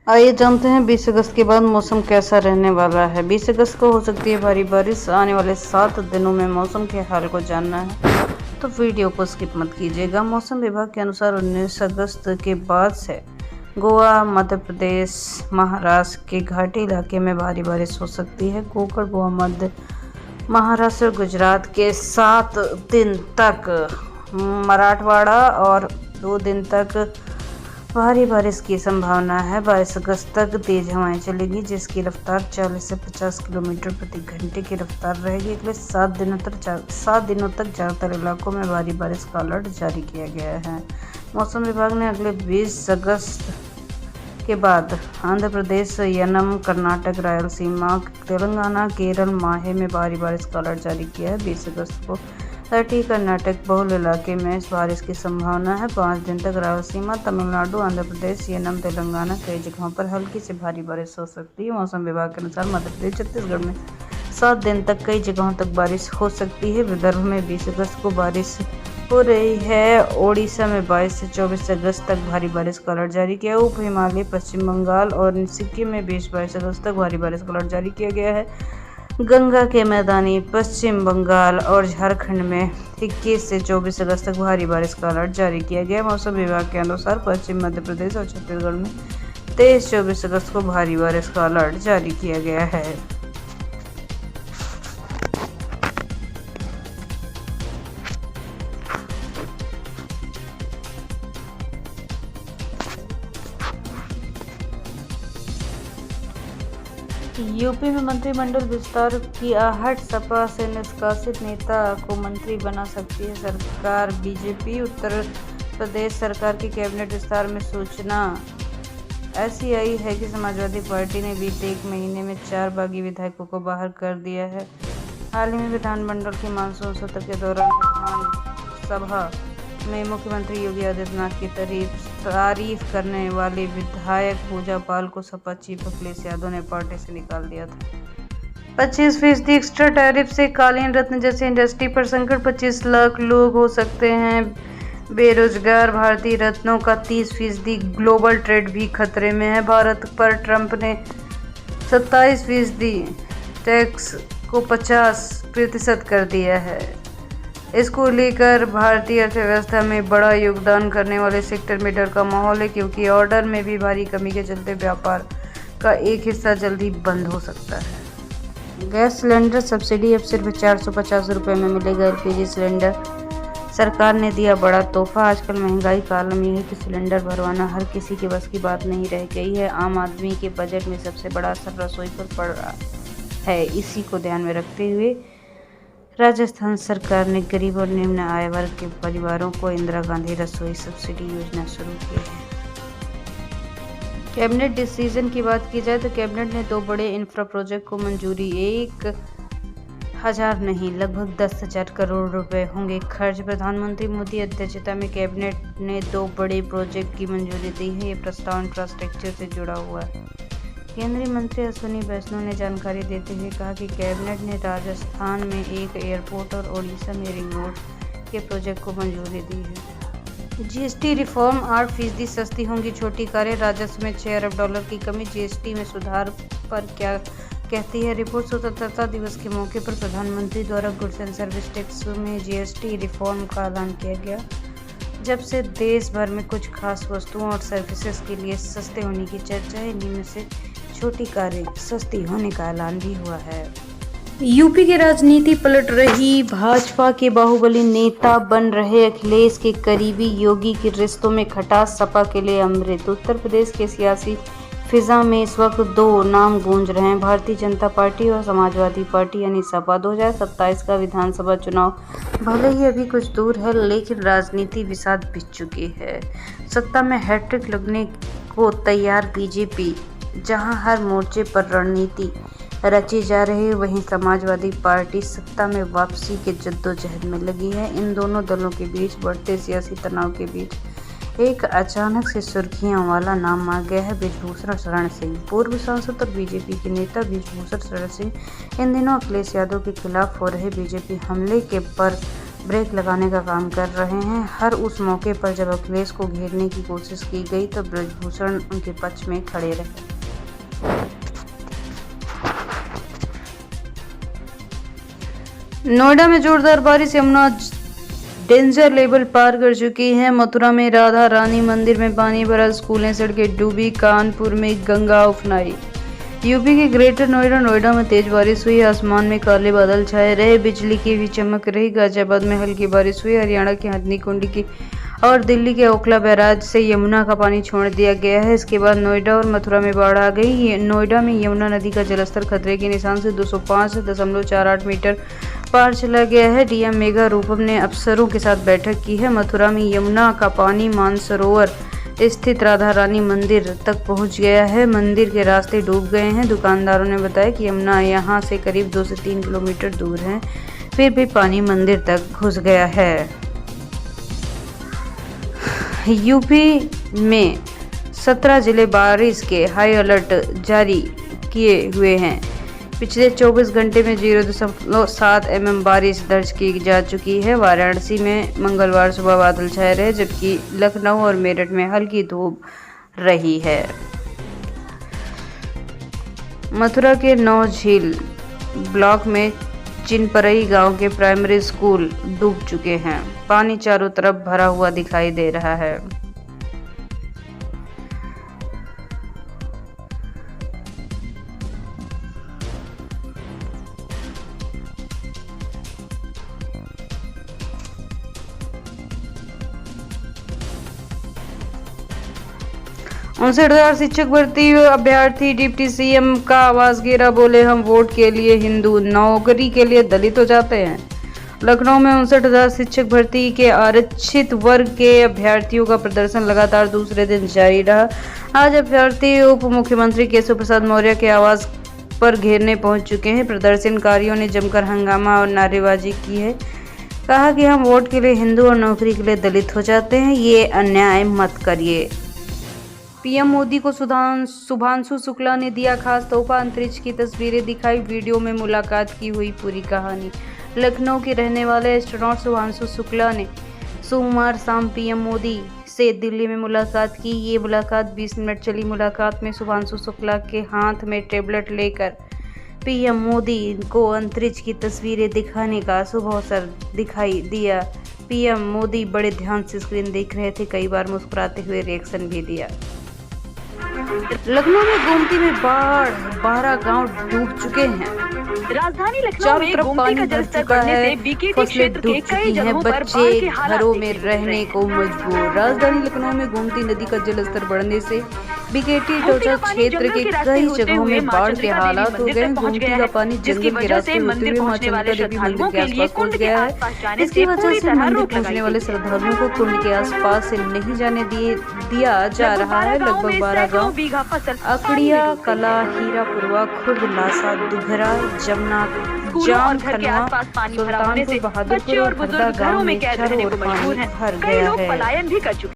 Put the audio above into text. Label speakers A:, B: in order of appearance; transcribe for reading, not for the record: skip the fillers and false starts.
A: आइए जानते हैं 20 अगस्त के बाद मौसम कैसा रहने वाला है। 20 अगस्त को हो सकती है भारी बारिश। आने वाले 7 दिनों में मौसम के हाल को जानना है तो वीडियो को स्किप मत कीजिएगा। मौसम विभाग के अनुसार 19 अगस्त के बाद से गोवा, मध्य प्रदेश, महाराष्ट्र के घाटी इलाके में भारी बारिश हो सकती है। कोकण, गोवा, मध्य महाराष्ट्र और गुजरात के 7 दिन तक, मराठवाड़ा और 2 दिन तक भारी बारिश की संभावना है। 22 अगस्त तक तेज हवाएं चलेगी जिसकी रफ्तार 40 से 50 किलोमीटर प्रति घंटे की रफ्तार रहेगी। अगले 7 दिनों तक ज़्यादातर इलाकों में भारी बारिश का अलर्ट जारी किया गया है। मौसम विभाग ने अगले 20 अगस्त के बाद आंध्र प्रदेश, यनम, कर्नाटक, रायलसीमा, तेलंगाना, केरल, माहे में भारी बारिश का अलर्ट जारी किया है। 20 अगस्त को तटीय कर्नाटक बहुल इलाके में बारिश की संभावना है। 5 दिन तक रायलसीमा, तमिलनाडु, आंध्र प्रदेश, यनम, तेलंगाना कई जगहों पर हल्की से भारी बारिश हो सकती है। मौसम विभाग के अनुसार मध्य प्रदेश, छत्तीसगढ़ में 7 दिन तक कई जगहों तक बारिश हो सकती है। विदर्भ में 20 अगस्त को बारिश हो रही है। ओडिशा में 22 से 24 अगस्त तक भारी बारिश का अलर्ट जारी किया। उप हिमालय, पश्चिम बंगाल और सिक्किम में 20-22 अगस्त तक भारी बारिश का अलर्ट जारी किया गया है। गंगा के मैदानी पश्चिम बंगाल और झारखंड में 21 से 24 अगस्त तक भारी बारिश का अलर्ट जारी किया गया। मौसम विभाग के अनुसार पश्चिम मध्य प्रदेश और छत्तीसगढ़ में 23-24 अगस्त को भारी बारिश का अलर्ट जारी किया गया है। यूपी में मंत्रिमंडल विस्तार की आहट, सपा से निष्कासित नेता को मंत्री बना सकती है सरकार। बीजेपी उत्तर प्रदेश सरकार की कैबिनेट विस्तार में सूचना ऐसी आई है कि समाजवादी पार्टी ने बीते 1 महीने में 4 बागी विधायकों को बाहर कर दिया है। हाल ही में विधानमंडल के मानसून सत्र के दौरान विधानसभा में मुख्यमंत्री योगी आदित्यनाथ की तारीफ करने वाले विधायक पूजा पाल को सपा चीफ अखिलेश यादव ने पार्टी से निकाल दिया था। 25% एक्स्ट्रा टैरिफ से कालीन रत्न जैसे इंडस्ट्री पर संकट, 25 लाख लोग हो सकते हैं बेरोजगार। भारतीय रत्नों का 30% ग्लोबल ट्रेड भी खतरे में है। भारत पर ट्रंप ने 27% टैक्स को 50% कर दिया है। इसको लेकर भारतीय अर्थव्यवस्था में बड़ा योगदान करने वाले सेक्टर में डर का माहौल है, क्योंकि ऑर्डर में भी भारी कमी के चलते व्यापार का एक हिस्सा जल्दी बंद हो सकता है। गैस सिलेंडर सब्सिडी अब सिर्फ 450 रुपये में मिलेगा। एलपीजी सिलेंडर सरकार ने दिया बड़ा तोहफा। आजकल महंगाई का आलम यह है कि सिलेंडर भरवाना हर किसी के बस की बात नहीं रह गई है। आम आदमी के बजट में सबसे बड़ा असर रसोई पर पड़ रहा है। इसी को ध्यान में रखते हुए राजस्थान सरकार ने गरीब और निम्न आय वर्ग के परिवारों को इंदिरा गांधी रसोई सब्सिडी योजना शुरू की है। कैबिनेट डिसीजन की बात की जाए तो कैबिनेट ने 2 बड़े इंफ्रा प्रोजेक्ट को मंजूरी। 1,000 नहीं, लगभग 10,000 करोड़ रुपए होंगे खर्च। प्रधानमंत्री मोदी अध्यक्षता में कैबिनेट ने 2 बड़े प्रोजेक्ट की मंजूरी दी है। ये प्रस्ताव इंफ्रास्ट्रक्चर से जुड़ा हुआ है। केंद्रीय मंत्री अश्विनी वैष्णव ने जानकारी देते हुए कहा कि कैबिनेट ने राजस्थान में एक एयरपोर्ट और ओडिशा में रिंग रोड के प्रोजेक्ट को मंजूरी दी है। जीएसटी रिफॉर्म, 8% सस्ती होंगी छोटी कारें, राजस्व में $6 अरब की कमी। जीएसटी में सुधार पर क्या कहती है रिपोर्ट। स्वतंत्रता दिवस के मौके पर प्रधानमंत्री द्वारा गुड्स एंड सर्विस टैक्स में जीएसटी रिफॉर्म का ऐलान किया गया। जब से देश भर में कुछ खास वस्तुओं और सर्विसेज के लिए सस्ते होने की चर्चा है, इन्हीं में से छोटी कारें सस्ती होने का ऐलान भी हुआ है। यूपी की राजनीति पलट रही। भाजपा के बाहुबली नेता बन रहे अखिलेश के करीबी योगी की रिश्तों में खटास, सपा के लिए अमृत। उत्तर प्रदेश के सियासी फिजा में इस वक्त 2 नाम गूंज रहे हैं, भारतीय जनता पार्टी और समाजवादी पार्टी यानी सपा। 2027 का विधानसभा चुनाव भले ही अभी कुछ दूर है, लेकिन राजनीति विषाद बीत चुकी है। सत्ता में हैट्रिक लगने को तैयार बीजेपी, जहां हर मोर्चे पर रणनीति रची जा रही है, वहीं समाजवादी पार्टी सत्ता में वापसी के जद्दोजहद में लगी है। इन दोनों दलों के बीच बढ़ते सियासी तनाव के बीच एक अचानक से सुर्खियों वाला नाम आ गया है, बृजभूषण शरण सिंह। पूर्व सांसद और बीजेपी के नेता बृजभूषण शरण सिंह इन दिनों अखिलेश यादव के खिलाफ हो रहे बीजेपी हमले के पर ब्रेक लगाने का काम कर रहे हैं। हर उस मौके पर जब अखिलेश को घेरने की कोशिश की गई तो ब्रजभूषण उनके पक्ष में खड़े रहे। नोएडा में जोरदार बारिश, यमुना डेंजर लेवल पार कर चुकी है। मथुरा में राधा रानी मंदिर में पानी भरा, स्कूलें सड़कें डूबी, कानपुर में गंगा उफनाई। यूपी के ग्रेटर नोएडा में तेज बारिश हुई, आसमान में काले बादल छाए रहे, बिजली की भी चमक रही। गाजियाबाद में हल्की बारिश हुई, हरियाणा के हथनी कुंडी की और दिल्ली के ओखला बैराज से यमुना का पानी छोड़ दिया गया है। इसके बाद नोएडा और मथुरा में बाढ़ आ गई। नोएडा में यमुना नदी का जलस्तर खतरे के निशान से 205.48 मीटर पार चला गया है। डीएम मेघा रूपम ने अफसरों के साथ बैठक की है। मथुरा में यमुना का पानी मानसरोवर स्थित राधा रानी मंदिर तक पहुंच गया है। मंदिर के रास्ते डूब गए हैं। दुकानदारों ने बताया कि यमुना यहां से करीब 2 से 3 किलोमीटर दूर है, फिर भी पानी मंदिर तक घुस गया है। यूपी में 17 जिले बारिश के हाई अलर्ट जारी किए हुए हैं। पिछले 24 घंटे में 0.7 mm बारिश दर्ज की जा चुकी है। वाराणसी में मंगलवार सुबह बादल छाए रहे, जबकि लखनऊ और मेरठ में हल्की धूप रही है। मथुरा के नौझील ब्लॉक में चिनपरई गांव के प्राइमरी स्कूल डूब चुके हैं। पानी चारों तरफ भरा हुआ दिखाई दे रहा है। उनसे 60,000 शिक्षक भर्ती अभ्यर्थी डिप्टी सीएम का आवाज घेरा, बोले हम वोट के लिए हिंदू, नौकरी के लिए दलित हो जाते हैं। लखनऊ में 59,000 शिक्षक भर्ती के आरक्षित वर्ग के अभ्यर्थियों का प्रदर्शन लगातार दूसरे दिन जारी रहा। आज अभ्यर्थी उप मुख्यमंत्री केशव प्रसाद मौर्य के आवास पर घेरने पहुंच चुके हैं। प्रदर्शनकारियों ने जमकर हंगामा और नारेबाजी की है। कहा कि हम वोट के लिए हिंदू और नौकरी के लिए दलित हो जाते हैं, ये अन्याय मत करिए। पीएम मोदी को शुभांशु शुक्ला ने दिया खास तोहफा, अंतरिक्ष की तस्वीरें दिखाई, वीडियो में मुलाकात की हुई पूरी कहानी। लखनऊ के रहने वाले एस्ट्रोनॉट शुभांशु शुक्ला ने सोमवार शाम पीएम मोदी से दिल्ली में मुलाकात की। ये मुलाकात 20 मिनट चली। मुलाकात में शुभांशु शुक्ला के हाथ में टैबलेट लेकर पीएम मोदी को अंतरिक्ष की तस्वीरें दिखाने का शुभ अवसर दिखाई दिया। पीएम मोदी बड़े ध्यान से स्क्रीन देख रहे थे, कई बार मुस्कुराते हुए रिएक्शन भी दिया। लखनऊ में गोमती में बाढ़, 12 गांव डूब चुके हैं।
B: राजधानी लखनऊ में गोमती का जलस्तर बढ़ने से बीकेटी क्षेत्र के कई जगहों पर
A: बच्चे घरों में रहने को मजबूर। राजधानी लखनऊ में गोमती नदी का जलस्तर बढ़ने से बीकेटी टोचा क्षेत्र के कई जगहों में बाढ़ के हालात हो गए। गोमती का पानी जंगल के रास्ते होते हुए मां चंद्रिका देवी मंदिर के आसपास पहुंच गया है। इसकी वजह से मंदिर पहुंचने वाले श्रद्धालुओं को कुंड के आसपास से नहीं जाने दिया जा रहा है। लगभग 12 गाँव अकड़िया कला, हीरापुरवा, खुर्द, लासा, दुघरा, जमना, जाम, खनवा, सुल्तानपुर, बहादुरपुर और हरदा गाँव में चारों ओर पानी भर गया है।